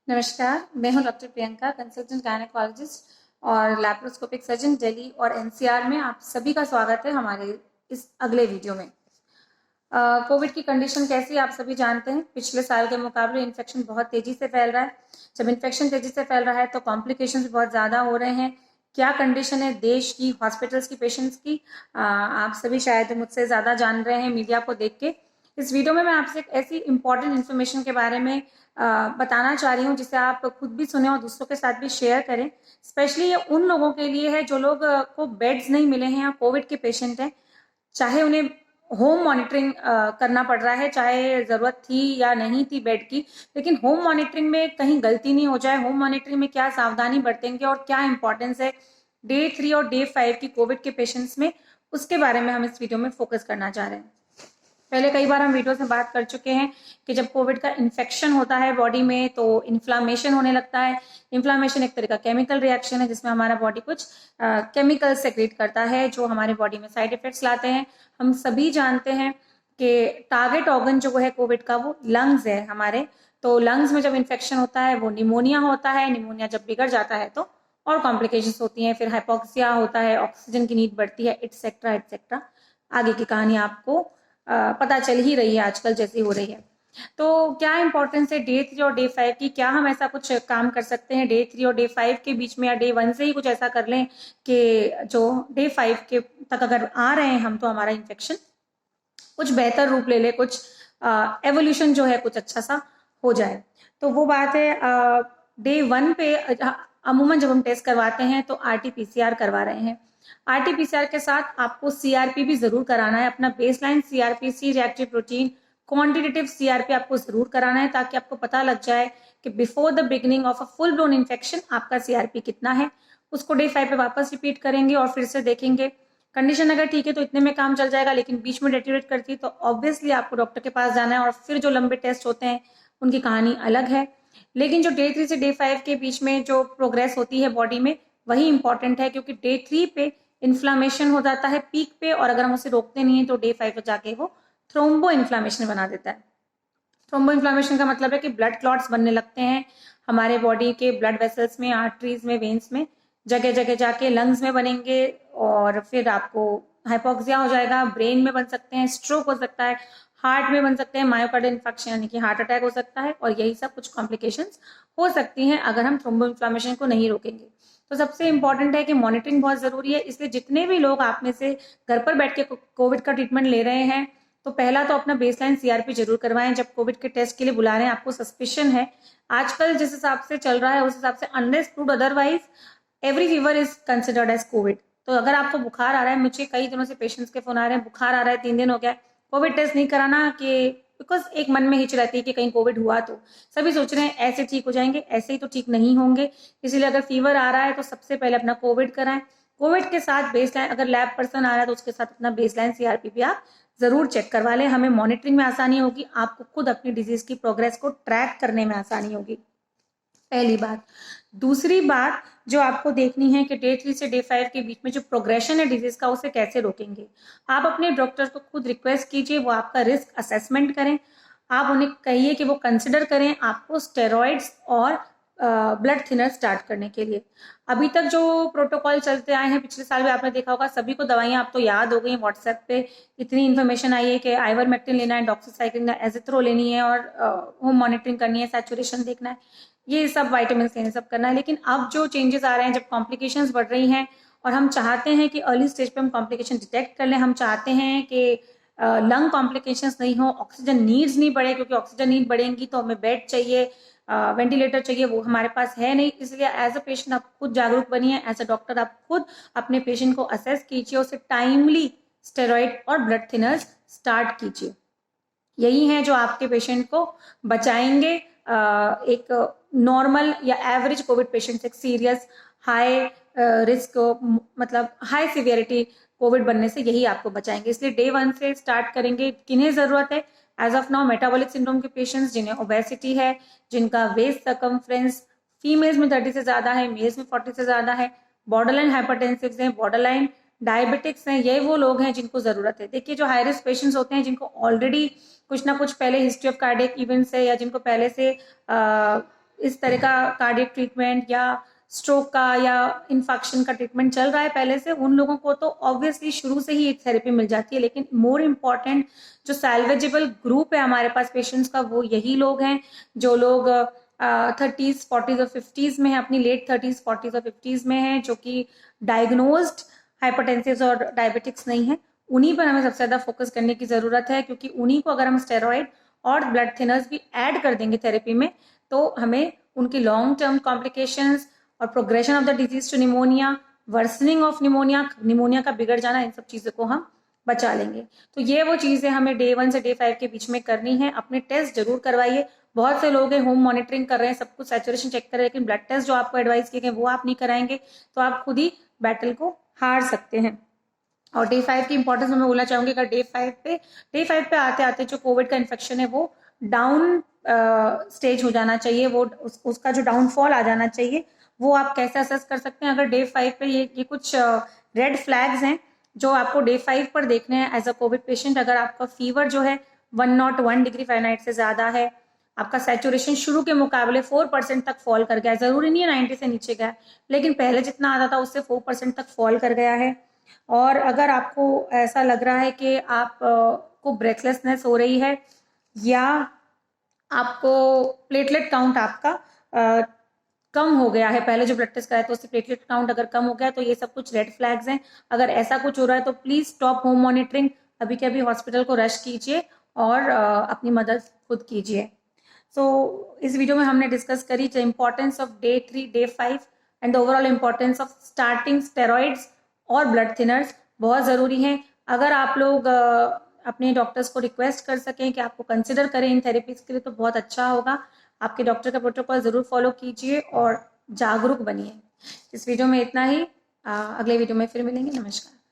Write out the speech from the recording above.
नमस्कार, मैं हूं डॉक्टर प्रियंका, कंसल्टेंट गायनेकोलॉजिस्ट और लैप्रोस्कोपिक सर्जन दिल्ली और एनसीआर में। आप सभी का स्वागत है हमारे इस अगले वीडियो में। कोविड की कंडीशन कैसी आप सभी जानते हैं। पिछले साल के मुकाबले इन्फेक्शन बहुत तेजी से फैल रहा है। जब इन्फेक्शन तेजी से फैल रहा है तो कॉम्प्लिकेशंस बहुत ज़्यादा हो रहे हैं। क्या कंडीशन है देश की, हॉस्पिटल्स की, पेशेंट्स की, आप सभी शायद मुझसे ज़्यादा जान रहे हैं मीडिया को देख के। इस वीडियो में मैं आपसे एक ऐसी इंपॉर्टेंट इन्फॉर्मेशन के बारे में बताना चाह रही हूँ जिसे आप खुद भी सुने और दूसरों के साथ भी शेयर करें। स्पेशली ये उन लोगों के लिए है जो लोग को बेड्स नहीं मिले हैं या कोविड के पेशेंट हैं, चाहे उन्हें होम मॉनिटरिंग करना पड़ रहा है, चाहे जरूरत थी या नहीं थी बेड की, लेकिन होम मॉनिटरिंग में कहीं गलती नहीं हो जाए। होम मॉनिटरिंग में क्या सावधानी बरतेंगे और क्या इंपॉर्टेंस है डे 3 और डे 5 की कोविड के पेशेंट्स में, उसके बारे में हम इस वीडियो में फोकस करना चाह रहे हैं। पहले कई बार हम वीडियोस में बात कर चुके हैं कि जब कोविड का इन्फेक्शन होता है बॉडी में तो इन्फ्लामेशन होने लगता है। इन्फ्लामेशन एक तरह का केमिकल रिएक्शन है जिसमें हमारा बॉडी कुछ केमिकल सेक्रेट करता है जो हमारे बॉडी में साइड इफेक्ट्स लाते हैं। हम सभी जानते हैं कि टारगेट ऑर्गन जो है कोविड का वो लंग्स है हमारे। तो लंग्स में जब इन्फेक्शन होता है वो निमोनिया होता है। निमोनिया जब बिगड़ जाता है तो और कॉम्प्लिकेशंस होती हैं, फिर हाइपोक्सिया होता है, ऑक्सीजन की नीड बढ़ती है, एटसेट्रा एटसेट्रा। आगे की कहानी आपको पता चल ही रही है आजकल जैसी हो रही है। तो क्या इंपॉर्टेंस है डे 3 और डे 5 की, क्या हम ऐसा कुछ काम कर सकते हैं डे 3 और डे 5 के बीच में, या डे 1 से ही कुछ ऐसा कर लें कि जो डे 5 के तक अगर आ रहे हैं हम तो हमारा इन्फेक्शन कुछ बेहतर रूप ले ले, कुछ एवोल्यूशन जो है कुछ अच्छा सा हो जाए। तो वो बात है डे 1 पे अमूमन जब हम टेस्ट करवाते हैं तो आरटी-पीसीआर करवा रहे हैं। आरटी-पीसीआर के साथ आपको सीआरपी भी जरूर कराना है। अपना baseline CRP, C reactive protein, quantitative CRP आपको जरूर कराना है ताकि आपको पता लग जाए कि before the beginning of a full blown infection आपका सीआरपी कितना है। उसको डे 5 पे वापस रिपीट करेंगे और फिर से देखेंगे। कंडीशन अगर ठीक है तो इतने में काम चल जाएगा, लेकिन बीच में डेटेरियोरेट करती है तो ऑब्वियसली आपको डॉक्टर के पास जाना है और फिर जो लंबे टेस्ट होते हैं उनकी कहानी अलग है। लेकिन जो डे 3 से डे 5 के बीच में जो प्रोग्रेस होती है बॉडी में वही इंपॉर्टेंट है, क्योंकि डे 3 पे इन्फ्लामेशन हो जाता है पीक पे, और अगर हम उसे रोकते नहीं है तो डे 5 पे जाके वो थ्रोम्बो इन्फ्लामेशन बना देता है। थ्रोम्बो इन्फ्लामेशन का मतलब है कि ब्लड क्लॉट्स बनने लगते हैं हमारे बॉडी के ब्लड वेसल्स में, आर्टरीज में, वेन्स में, जगह जगह जाके लंग्स में बनेंगे और फिर आपको हाइपोक्सिया हो जाएगा। ब्रेन में बन सकते हैं, स्ट्रोक हो सकता है, हार्ट में बन सकते हैं, मायोकार्डियल इन्फेक्शन यानी कि हार्ट अटैक हो सकता है, और यही सब कुछ कॉम्प्लिकेशंस हो सकती हैं अगर हम थ्रोम्बो इन्फ्लामेशन को नहीं रोकेंगे। तो सबसे इंपॉर्टेंट है कि मॉनिटरिंग बहुत जरूरी है। इसलिए जितने भी लोग आप में से घर पर बैठ के कोविड का ट्रीटमेंट ले रहे हैं तो पहला तो अपना बेसलाइन सीआरपी जरूर करवाएं। जब कोविड के टेस्ट के लिए बुला रहे हैं, आपको सस्पिशन है, आजकल जिस हिसाब से चल रहा है उस हिसाब से unless proved otherwise every fever is considered as COVID. तो अगर आपको बुखार आ रहा है, मुझे कई दिनों से पेशेंट्स के फोन आ रहे हैं बुखार आ रहा है 3 दिन हो गया, कोविड टेस्ट नहीं कराना, कि बिकॉज एक मन में हिच रहती है कि कहीं कोविड हुआ तो। सभी सोच रहे हैं ऐसे ठीक हो जाएंगे, ऐसे ही तो ठीक नहीं होंगे। इसलिए अगर फीवर आ रहा है तो सबसे पहले अपना कोविड कराएं। कोविड के साथ बेसलाइन, अगर लैब पर्सन आ रहा है तो उसके साथ अपना बेसलाइन सीआरपी भी आप जरूर चेक करवा लें। हमें मॉनिटरिंग में आसानी होगी, आपको खुद अपनी डिजीज की प्रोग्रेस को ट्रैक करने में आसानी होगी, पहली बात। दूसरी बात जो आपको देखनी है कि डे 3 से डे 5 के बीच में जो प्रोग्रेशन है डिजीज का उसे कैसे रोकेंगे। आप अपने डॉक्टर को खुद रिक्वेस्ट कीजिए, वो आपका रिस्क असेसमेंट करें। आप उन्हें कहिए कि वो कंसिडर करें आपको स्टेरॉइड्स और ब्लड थिनर स्टार्ट करने के लिए। अभी तक जो प्रोटोकॉल चलते आए हैं, पिछले साल भी आपने देखा होगा, सभी को दवाइयां आप तो याद हो गई। व्हाट्सएप पे इतनी इन्फॉर्मेशन आई है कि आइवरमेक्टिन लेना है, डॉक्सीसाइक्लिन, एजिथ्रो लेनी है और होम मॉनिटरिंग करनी है, सैचुरेशन देखना है, ये सब वाइटामिन लेने, सब करना है। लेकिन अब जो चेंजेस आ रहे हैं, जब कॉम्प्लिकेशंस बढ़ रही हैं और हम चाहते हैं कि अर्ली स्टेज पे हम कॉम्प्लिकेशन डिटेक्ट कर लें, हम चाहते हैं कि लंग कॉम्प्लिकेशंस नहीं हो, ऑक्सीजन नीड्स नहीं बढ़े, क्योंकि ऑक्सीजन नीड बढ़ेंगी तो हमें बेड चाहिए, वेंटिलेटर चाहिए, वो हमारे पास है नहीं। इसलिए एज अ पेशेंट आप खुद जागरूक बनिए, एज अ डॉक्टर आप खुद अपने पेशेंट को असेस कीजिए, उसे टाइमली स्टेरॉइड और ब्लड थिनर्स स्टार्ट कीजिए। यही है जो आपके पेशेंट को बचाएंगे एक नॉर्मल या एवरेज कोविड पेशेंट से सीरियस हाई रिस्क, मतलब हाई सिवियरिटी कोविड बनने से यही आपको बचाएंगे। इसलिए डे 1 से स्टार्ट करेंगे। किन्हें जरूरत है as of now? Metabolic syndrome के पेशेंट्स, जिन्हें ओबेसिटी है, जिनका वेस्ट सर्कमफ्रेंस फीमेल्स में 30 से ज्यादा है, मेल्स में 40 से ज्यादा है, बॉर्डरलाइन हाइपरटेंसिव हैं, बॉर्डरलाइन डायबिटिक्स हैं, ये वो लोग हैं जिनको जरूरत है। देखिए जो हाई रिस्क पेशेंट्स होते हैं, जिनको ऑलरेडी कुछ ना कुछ पहले हिस्ट्री ऑफ कार्डियक इवेंट्स है, या जिनको पहले से इस तरह का कार्डियक ट्रीटमेंट या स्ट्रोक का या इन्फेक्शन का ट्रीटमेंट चल रहा है पहले से, उन लोगों को तो ऑब्वियसली शुरू से ही एक थेरेपी मिल जाती है। लेकिन मोर इम्पॉर्टेंट जो सैल्वेजेबल ग्रुप है हमारे पास पेशेंट्स का, वो यही लोग हैं जो लोग 30s 40s और 50s में है, अपनी लेट 30s 40s और 50s में है, जो कि डायग्नोज्ड हाइपरटेंसिव और डायबिटिक्स नहीं है। उन्हीं पर हमें सबसे ज्यादा फोकस करने की जरूरत है, क्योंकि उन्हीं को अगर हम स्टेरॉइड और ब्लड थिनर्स भी ऐड कर देंगे थेरेपी में, तो हमें उनकी लॉन्ग टर्म कॉम्प्लिकेशंस और progression of the disease to pneumonia, worsening of pneumonia का बिगड़ जाना, इन सब चीजों को हम बचा लेंगे। तो ये वो चीजें हमें डे 1 से डे 5 के बीच में करनी है। अपने टेस्ट जरूर करवाइए। बहुत से लोग हैं होम मॉनिटरिंग कर रहे हैं, सब कुछ सैचुरेशन चेक कर रहे हैं, लेकिन ब्लड टेस्ट जो आपको एडवाइस किए गए वो आप नहीं कराएंगे तो आप खुद ही बैटल को हार सकते हैं। और डे 5 की इंपॉर्टेंस मैं बोलना चाहूंगी, अगर डे 5 पे आते आते जो कोविड का इन्फेक्शन है वो डाउन स्टेज हो जाना चाहिए, वो उसका जो डाउनफॉल आ जाना चाहिए, वो आप कैसे असेस कर सकते हैं। अगर डे 5 पे ये कुछ रेड फ्लैग्स हैं जो आपको डे 5 पर देखने हैं एज अ कोविड पेशेंट। अगर आपका फीवर जो है 101 डिग्री फ़ारेनहाइट से ज्यादा है, आपका सैचुरेशन शुरू के मुकाबले 4% तक फॉल कर गया है, जरूरी नहीं है 90 से नीचे गया है, लेकिन पहले जितना आता था उससे 4% तक फॉल कर गया है, और अगर आपको ऐसा लग रहा है कि आप को ब्रेथलेसनेस हो रही है, या आपको प्लेटलेट काउंट आपका कम हो गया है, पहले जो ब्लड टेस्ट कराया तो उससे प्लेटलेट काउंट अगर कम हो गया, तो ये सब कुछ रेड फ्लैग्स हैं। अगर ऐसा कुछ हो रहा है तो प्लीज स्टॉप होम मॉनिटरिंग, अभी के अभी हॉस्पिटल को रश कीजिए और अपनी मदद खुद कीजिए। सो इस वीडियो में हमने डिस्कस करी the importance of day 3 day 5 and the overall importance of starting steroids और ब्लड थिनर्स बहुत ज़रूरी हैं। अगर आप लोग अपने डॉक्टर्स को रिक्वेस्ट कर सकें कि आपको कंसिडर करें इन थेरेपीज के लिए तो बहुत अच्छा होगा। आपके डॉक्टर का प्रोटोकॉल ज़रूर फॉलो कीजिए और जागरूक बनिए। इस वीडियो में इतना ही, अगले वीडियो में फिर मिलेंगे। नमस्कार।